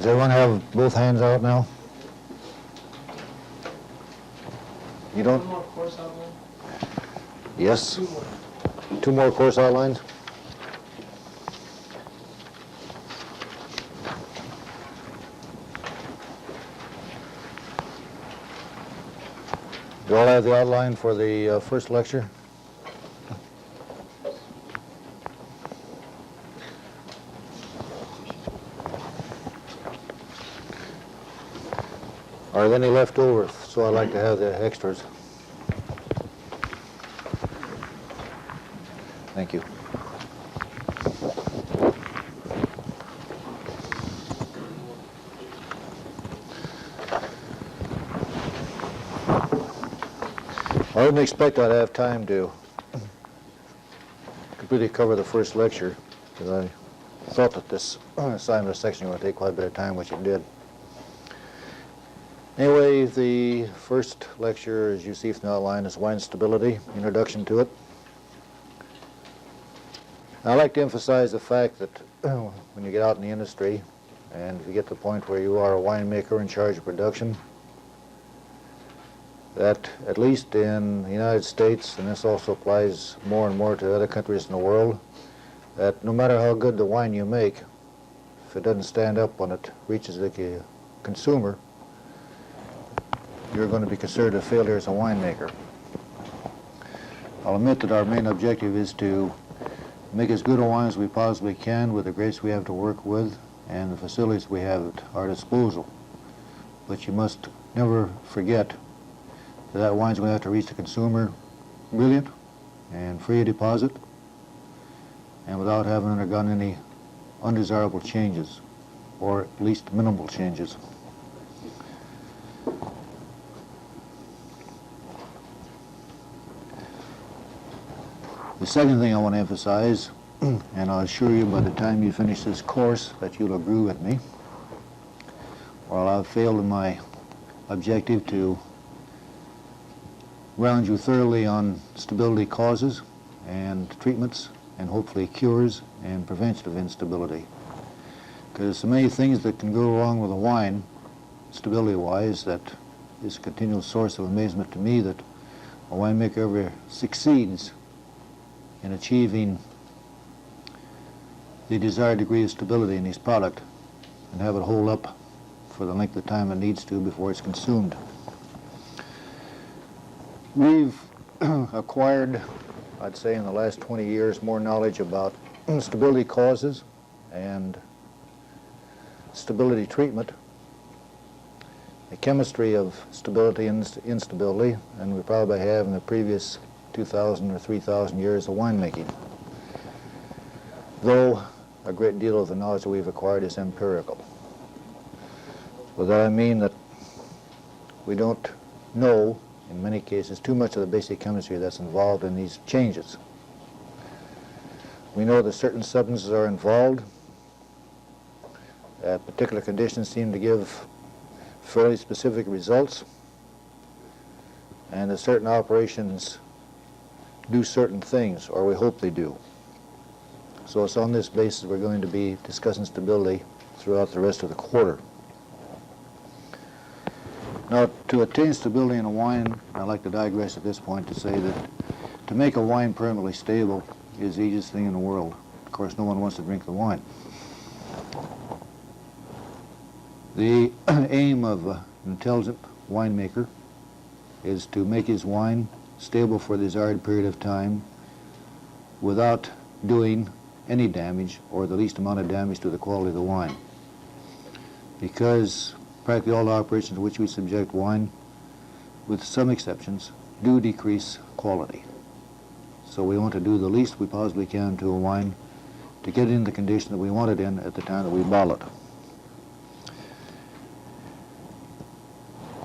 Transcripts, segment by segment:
Does everyone have both hands out now? You don't? One more course outline? Yes. Two more. Two more course outlines? Do you all have the outline for the first lecture? Are there any left over? So I like to have the extras. Thank you. I didn't expect I'd have time to completely cover the first lecture, because I thought that this assignment section would take quite a bit of time, which it did. Anyway, the first lecture, as you see from the outline, is wine stability, introduction to it. I like to emphasize the fact that when you get out in the industry, and if you get to the point where you are a winemaker in charge of production, that at least in the United States, and this also applies more and more to other countries in the world, that no matter how good the wine you make, if it doesn't stand up when it reaches the consumer, you're going to be considered a failure as a winemaker. I'll admit that our main objective is to make as good a wine as we possibly can with the grapes we have to work with and the facilities we have at our disposal. But you must never forget that wine's going to have to reach the consumer brilliant and free of deposit and without having undergone any undesirable changes, or at least minimal changes. The second thing I want to emphasize, and I'll assure you by the time you finish this course that you'll agree with me, while I've failed in my objective to round you thoroughly on stability causes and treatments and hopefully cures and prevention of instability. Because there's so many things that can go wrong with a wine, stability-wise, that is a continual source of amazement to me that a winemaker ever succeeds in achieving the desired degree of stability in his product and have it hold up for the length of time it needs to before it's consumed. We've acquired, I'd say in the last 20 years, more knowledge about stability causes and stability treatment, the chemistry of stability and instability, and we probably have in the previous 2,000 or 3,000 years of winemaking. Though a great deal of the knowledge that we've acquired is empirical. By that I mean that we don't know, in many cases, too much of the basic chemistry that's involved in these changes. We know that certain substances are involved, that particular conditions seem to give fairly specific results, and that certain operations do certain things, or we hope they do. So it's on this basis we're going to be discussing stability throughout the rest of the quarter. Now, to attain stability in a wine, I'd like to digress at this point to say that to make a wine permanently stable is the easiest thing in the world. Of course, no one wants to drink the wine. The aim of an intelligent winemaker is to make his wine stable for the desired period of time without doing any damage or the least amount of damage to the quality of the wine. Because practically all the operations to which we subject wine, with some exceptions, do decrease quality. So we want to do the least we possibly can to a wine to get it in the condition that we want it in at the time that we bottle it.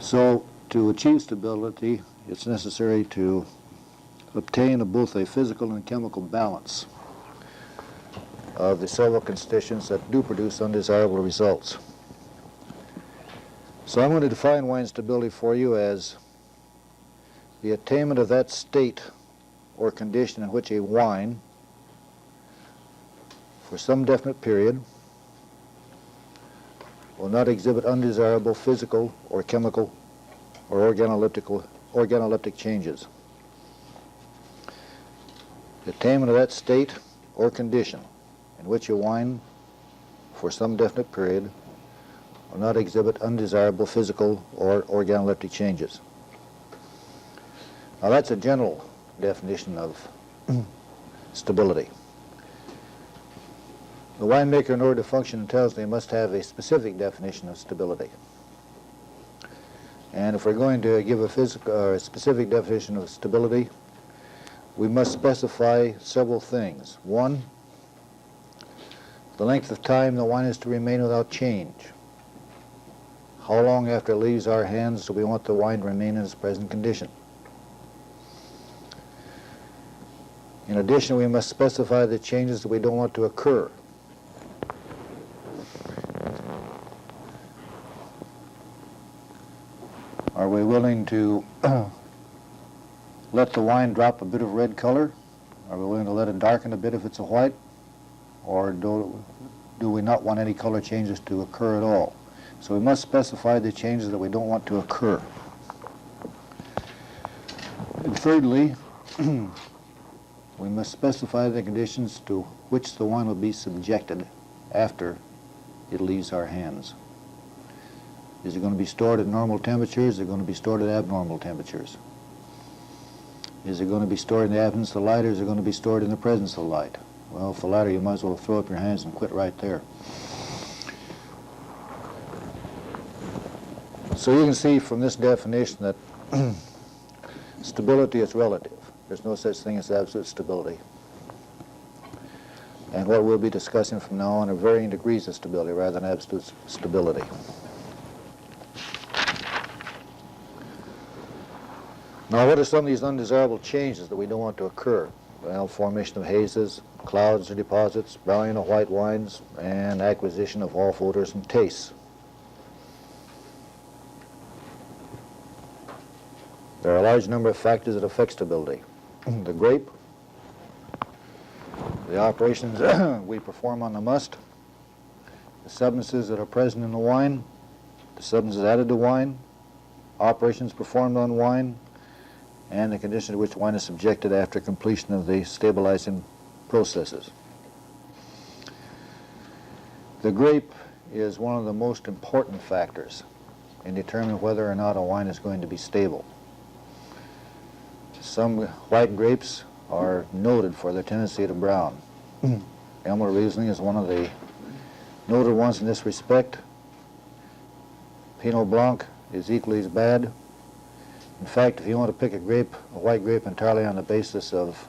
So to achieve stability, it's necessary to obtain both a physical and chemical balance of the several constituents that do produce undesirable results. So I'm going to define wine stability for you as the attainment of that state or condition in which a wine, for some definite period, will not exhibit undesirable physical or chemical or organoleptic changes. The attainment of that state or condition in which a wine for some definite period will not exhibit undesirable physical or organoleptic changes. Now that's a general definition of stability. The winemaker, in order to function intelligently, must have a specific definition of stability. And if we're going to give a specific definition of stability, we must specify several things. One, the length of time the wine is to remain without change. How long after it leaves our hands do we want the wine to remain in its present condition? In addition, we must specify the changes that we don't want to occur. Are we willing to let the wine drop a bit of red color? Are we willing to let it darken a bit if it's a white? Or do we not want any color changes to occur at all? So we must specify the changes that we don't want to occur. And thirdly, we must specify the conditions to which the wine will be subjected after it leaves our hands. Is it going to be stored at normal temperatures? Is it going to be stored at abnormal temperatures? Is it going to be stored in the absence of light, or is it going to be stored in the presence of light? Well, for the latter, you might as well throw up your hands and quit right there. So you can see from this definition that stability is relative. There's no such thing as absolute stability. And what we'll be discussing from now on are varying degrees of stability rather than absolute stability. Now, what are some of these undesirable changes that we don't want to occur? Well, formation of hazes, clouds or deposits, browning of white wines, and acquisition of off odors and tastes. There are a large number of factors that affect stability. The grape, the operations we perform on the must, the substances that are present in the wine, the substances added to wine, operations performed on wine, and the condition to which wine is subjected after completion of the stabilizing processes. The grape is one of the most important factors in determining whether or not a wine is going to be stable. Some white grapes are noted for their tendency to brown. Elmer Riesling is one of the noted ones in this respect. Pinot Blanc is equally as bad. In fact, if you want to pick a white grape entirely on the basis of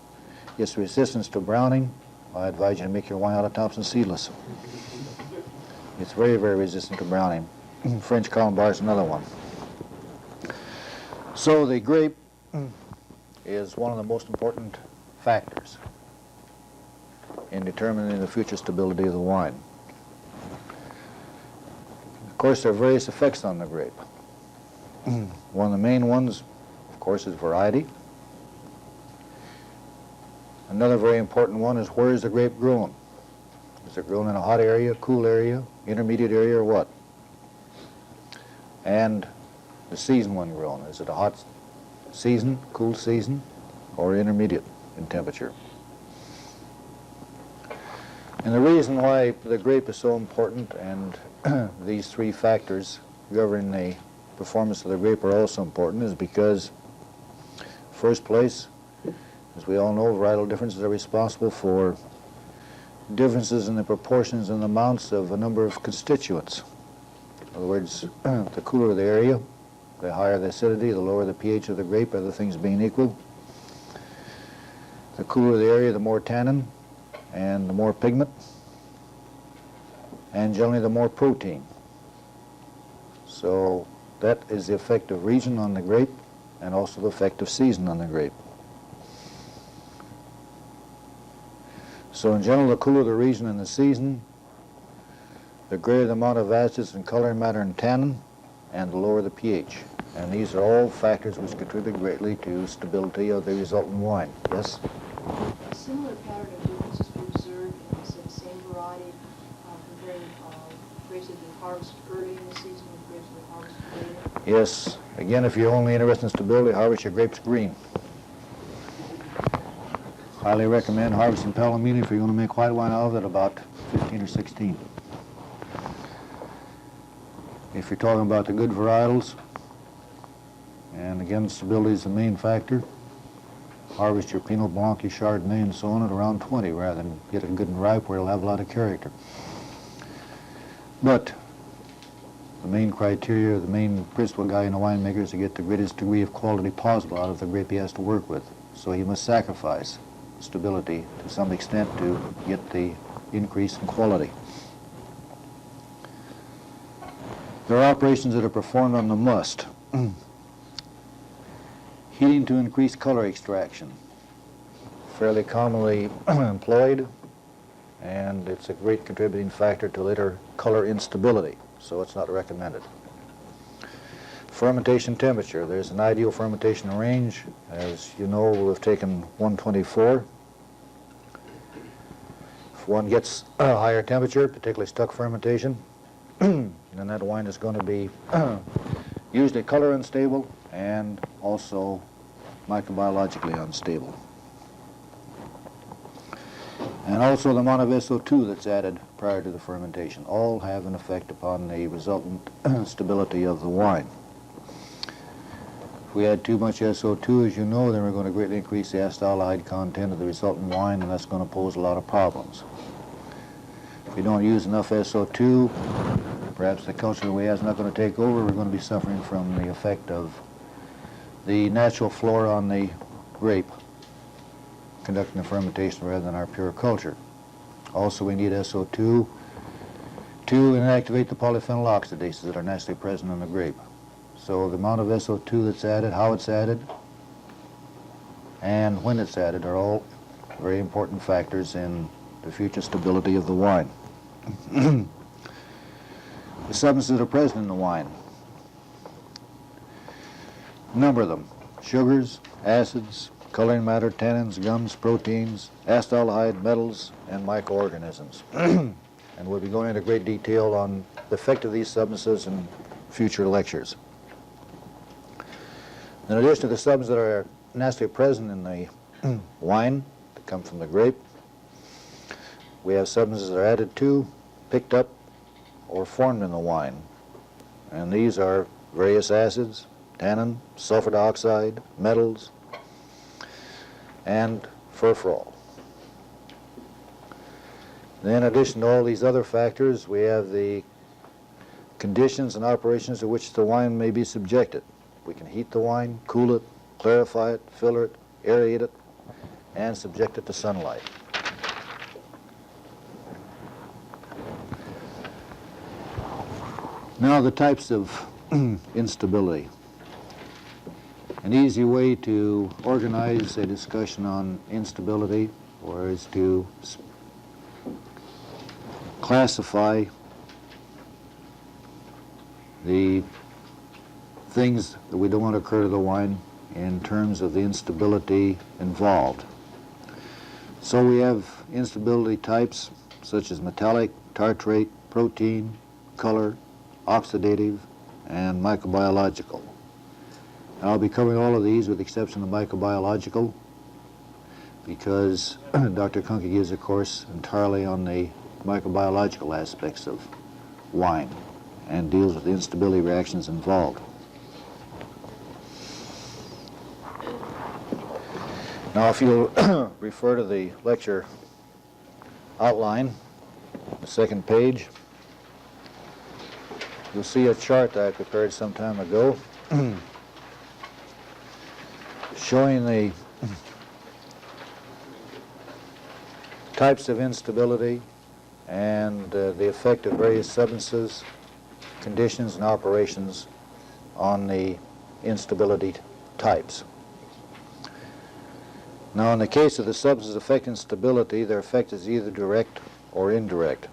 its resistance to browning, I advise you to make your wine out of Thompson seedless. It's very, very resistant to browning. French Colombar is another one. So the grape is one of the most important factors in determining the future stability of the wine. Of course, there are various effects on the grape. One of the main ones, of course, is variety. Another very important one is where is the grape grown? Is it grown in a hot area, cool area, intermediate area, or what? And the season when grown. Is it a hot season, cool season, or intermediate in temperature? And the reason why the grape is so important and these three factors governing the performance of the grape are also important is because, first place, as we all know, varietal differences are responsible for differences in the proportions and amounts of a number of constituents. In other words, the cooler the area, the higher the acidity, the lower the pH of the grape, other things being equal. The cooler the area, the more tannin and the more pigment, and generally the more protein. So that is the effect of region on the grape and also the effect of season on the grape. So in general, the cooler the region and the season, the greater the amount of acids and coloring matter and tannin, and the lower the pH. And these are all factors which contribute greatly to stability of the resultant wine. Yes? A similar pattern of differences we observed in the same variety comparing grapes of the harvest early in the season with grapes that are harvested later? Yes. Again, if you're only interested in stability, harvest your grapes green. Highly recommend harvesting Palomino if you're going to make white wine out of it about 15 or 16. If you're talking about the good varietals, and again, stability is the main factor, harvest your Pinot Blanc, your Chardonnay, and so on at around 20 rather than get it good and ripe where it'll have a lot of character. But the main criteria, the main principal guy in a winemaker is to get the greatest degree of quality possible out of the grape he has to work with. So he must sacrifice stability to some extent to get the increase in quality. There are operations that are performed on the must. Heating to increase color extraction, fairly commonly employed, and it's a great contributing factor to later color instability, so it's not recommended. Fermentation temperature, there's an ideal fermentation range. As you know, we've taken 124. If one gets a higher temperature, particularly stuck fermentation, then that wine is going to be usually color unstable and also microbiologically unstable. And also the amount of SO2 that's added prior to the fermentation all have an effect upon the resultant stability of the wine. If we add too much SO2, as you know, then we're going to greatly increase the acetaldehyde content of the resultant wine, and that's going to pose a lot of problems. If we don't use enough SO2, perhaps the culture we have is not going to take over. We're going to be suffering from the effect of the natural flora on the grape conducting the fermentation rather than our pure culture. Also, we need SO2 to inactivate the polyphenol oxidases that are naturally present in the grape. So the amount of SO2 that's added, how it's added, and when it's added are all very important factors in the future stability of the wine. The substances that are present in the wine. A number of them: sugars, acids, coloring matter, tannins, gums, proteins, acetaldehyde, metals, and microorganisms. And we'll be going into great detail on the effect of these substances in future lectures. In addition to the substances that are naturally present in the wine that come from the grape, we have substances that are added to, picked up, or formed in the wine. And these are various acids, tannin, sulfur dioxide, metals, and furfural. Then in addition to all these other factors, we have the conditions and operations to which the wine may be subjected. We can heat the wine, cool it, clarify it, filter it, aerate it, and subject it to sunlight. Now the types of instability. An easy way to organize a discussion on instability or is to classify the things that we don't want to occur to the wine in terms of the instability involved. So we have instability types such as metallic, tartrate, protein, color, oxidative, and microbiological. I'll be covering all of these with the exception of microbiological because Dr. Kunke gives a course entirely on the microbiological aspects of wine and deals with the instability reactions involved. Now if you'll refer to the lecture outline, the second page, you'll see a chart that I prepared some time ago showing the types of instability and the effect of various substances, conditions, and operations on the instability types. Now, in the case of the substances affecting stability, their effect is either direct or indirect.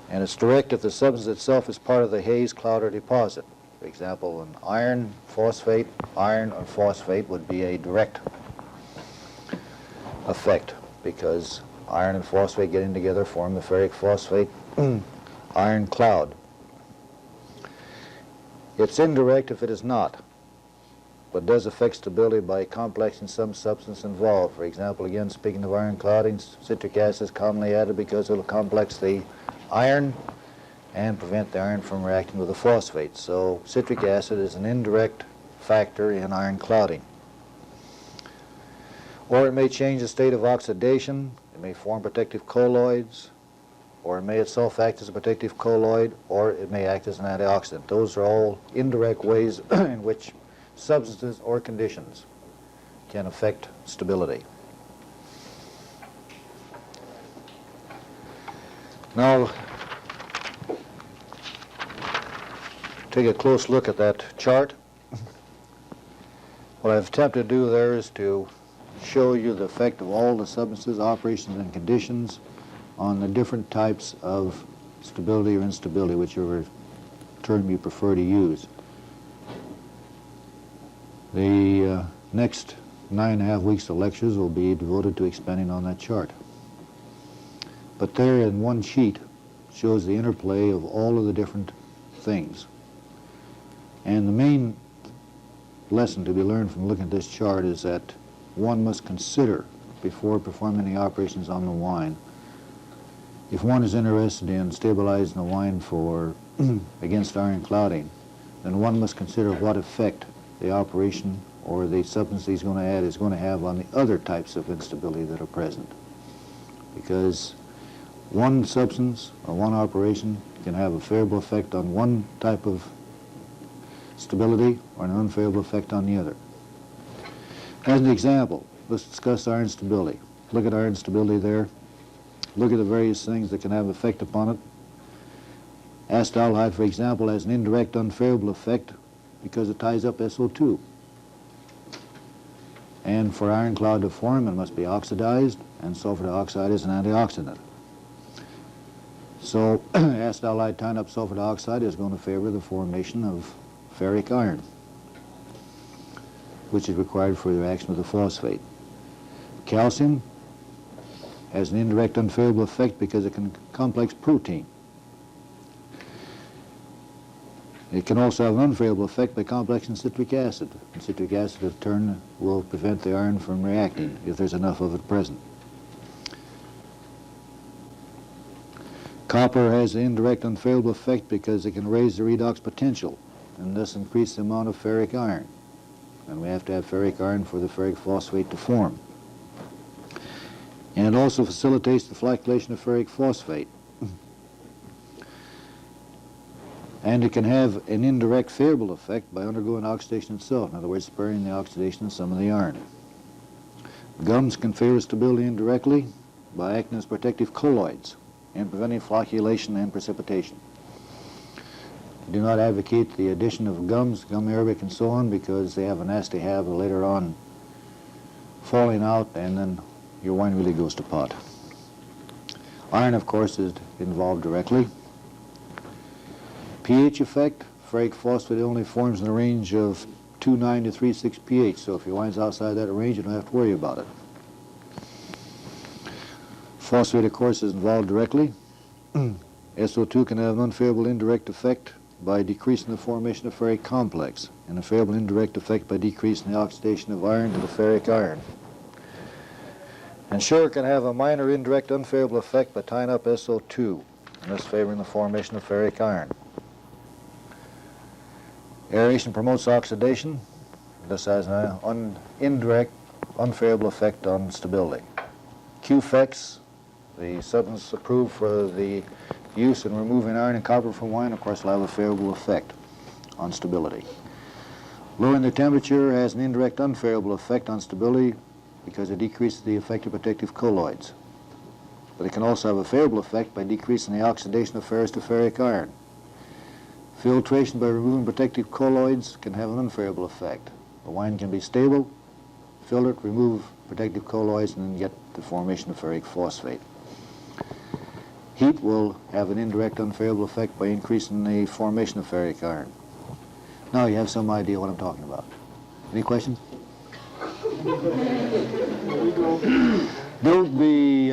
And it's direct if the substance itself is part of the haze, cloud, or deposit. For example, an iron or phosphate would be a direct effect because iron and phosphate getting together form the ferric phosphate iron cloud. It's indirect if it is not, but does affect stability by complexing some substance involved. For example, again, speaking of iron clouding, citric acid is commonly added because it will complex the iron and prevent the iron from reacting with the phosphate. So citric acid is an indirect factor in iron clouding. Or it may change the state of oxidation. It may form protective colloids, or it may itself act as a protective colloid, or it may act as an antioxidant. Those are all indirect ways in which substances or conditions can affect stability. Now, take a close look at that chart. What I've attempted to do there is to show you the effect of all the substances, operations, and conditions on the different types of stability or instability, whichever term you prefer to use. The next 9.5 weeks of lectures will be devoted to expanding on that chart. But there in one sheet shows the interplay of all of the different things. And the main lesson to be learned from looking at this chart is that one must consider, before performing the operations on the wine, if one is interested in stabilizing the wine for against iron clouding, then one must consider what effect the operation or the substance he's going to add is going to have on the other types of instability that are present. Because one substance or one operation can have a favorable effect on one type of stability or an unfavorable effect on the other. As an example, let's discuss iron stability. Look at iron stability there. Look at the various things that can have effect upon it. Acetaldehyde, for example, has an indirect unfavorable effect because it ties up SO2. And for iron cloud to form, it must be oxidized, and sulfur dioxide is an antioxidant. So acetaldehyde tying up sulfur dioxide is going to favor the formation of ferric iron, which is required for the reaction with the phosphate. Calcium has an indirect unfavorable effect because it can complex protein. It can also have an unfavorable effect by complexing citric acid. And citric acid, in turn, will prevent the iron from reacting if there's enough of it present. Copper has an indirect unfavorable effect because it can raise the redox potential and thus increase the amount of ferric iron. And we have to have ferric iron for the ferric phosphate to form. And it also facilitates the flocculation of ferric phosphate. And it can have an indirect favorable effect by undergoing oxidation itself, in other words, sparing the oxidation of some of the iron. Gums can favor stability indirectly by acting as protective colloids and preventing flocculation and precipitation. I do not advocate the addition of gums, gum arabic and so on, because they have a nasty habit of later on falling out and then your wine really goes to pot. Iron, of course, is involved directly. pH effect, ferric phosphate only forms in the range of 2.9 to 3.6 pH, so if your wine's outside that range, you don't have to worry about it. Phosphate, of course, is involved directly. SO2 can have an unfavorable indirect effect by decreasing the formation of ferric complex, and a favorable indirect effect by decreasing the oxidation of iron to the ferric iron. And sugar can have a minor indirect unfavorable effect by tying up SO2, and thus favoring the formation of ferric iron. Aeration promotes oxidation. This has an indirect unfavorable effect on stability. Q-Fex, the substance approved for the use in removing iron and copper from wine, of course, will have a favorable effect on stability. Lowering the temperature has an indirect unfavorable effect on stability because it decreases the effective protective colloids. But it can also have a favorable effect by decreasing the oxidation of ferrous to ferric iron. Filtration by removing protective colloids can have an unfavorable effect. The wine can be stable, filter it, remove protective colloids, and then get the formation of ferric phosphate. Heat will have an indirect unfavorable effect by increasing the formation of ferric iron. Now you have some idea what I'm talking about. Any questions? Don't be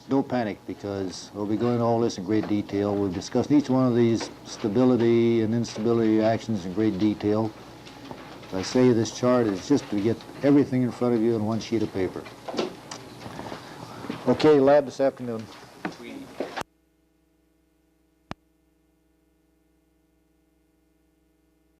don't panic, because we'll be going into all this in great detail. We've discussed each one of these stability and instability reactions in great detail. As I say, this chart is just to get everything in front of you on one sheet of paper. Okay, lab this afternoon.